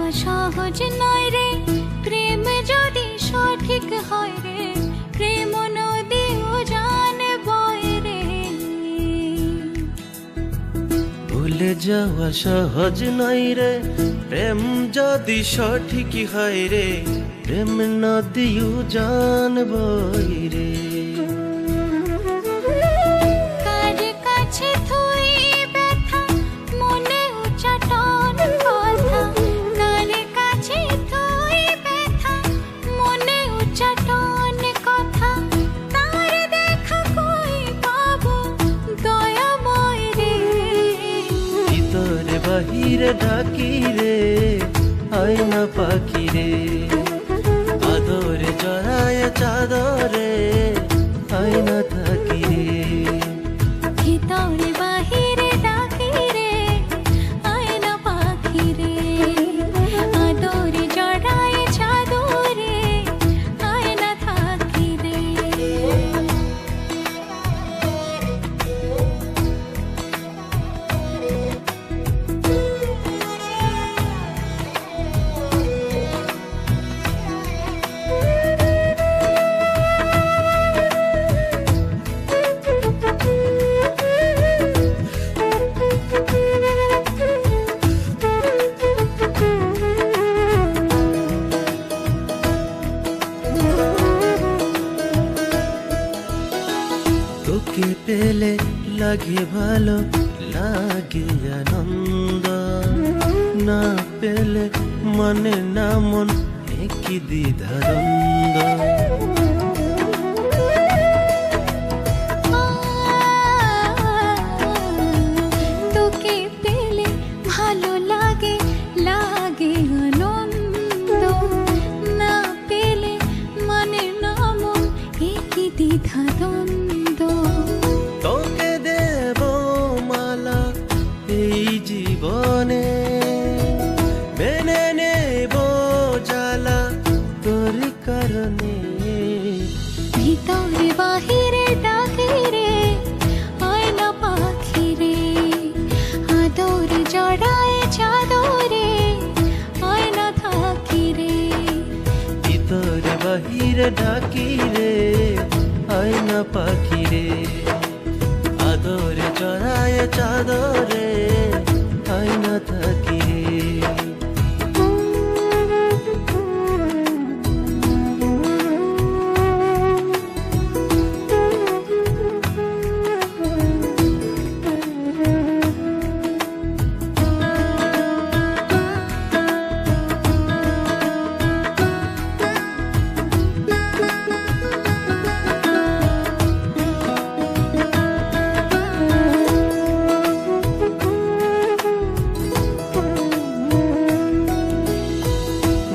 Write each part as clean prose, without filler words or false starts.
যাওয়া সহজ নয় রে, প্রেম যদি সঠিক হয় রে, প্রেম নদীও জানে বয় রে। ভুলে যাওয়া সহজ নয় রে, প্রেম যদি সঠিক হয় রে, প্রেম নদীও জান বয় রে। কার কাছে থুই ব্যথা মনে উচ্চাটন কথা, কার কাছে থুই ব্যথা মনে উচ্চাটন কথা, তার দেখা কই পাবো দয়াময় রে। ভিতরে বাহিরে ডাকি রে, আয়না পাখি রে, আদরে জড়ায় চাদরে আয়না থাকি রে। ভিতরে বাহিরে ডাকি রে, আয়না পাখি রে, আদরে জড়ায় চাদরে আয়না থাকি রে। তোকে পেলে লাগে ভালো, লাগে আনন্দ, না পেলে মনে না মন একই দ্বিধাদ্বন্দ্ব। তোকে পেলে ভালো লাগে, লাগে আনন্দ, না পেলে মানে না মন একই দ্বিধাদ্বন্দ্ব। তোকে দেব মালা এই জীবনে, মেনে নেব জ্বালা তোর কারণে। ভিতরে বাহিরে ডাকি রে, আয়না পাখি রে, আদরে জড়ায় চাদরে আয়না থাকি রে। ভিতরে বাহিরে ডাকি রে, আয়না পাখি রে, আদরে জড়ায় চাদরে আয়না থাকি রে।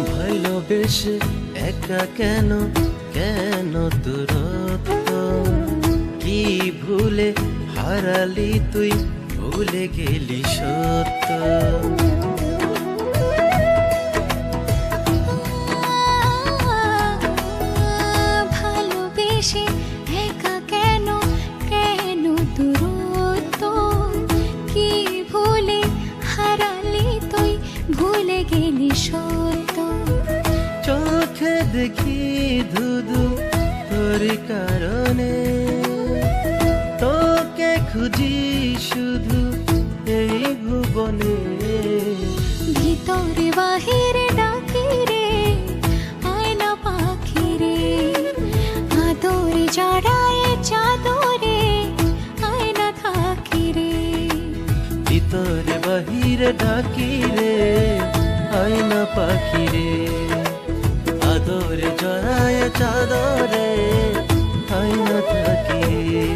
ভালোবেসে একা কেন, কেন দূরত্ব, কি ভুলে হারালি তুই, ভুলে গেলি সত্য। ভালোবেসে একা কেন, কেন দূরত্ব, কি ভুলে হারালি তুই, ভুলে গেলি সত্য। চোখে দেখি ধুধু তোর কারণে, তোকে খুঁজি শুধু এই ভুবনে। ভিতরে বাহিরে ডাকি রে, আয়না পাখি রে, আদরে জড়ায় চাদরে আয়না থাকি রে। ভিতরে বাহিরে ডাকি রে, আয়না পাখি রে, আদরে জড়ায় চাদরে আয়না থাকি রে।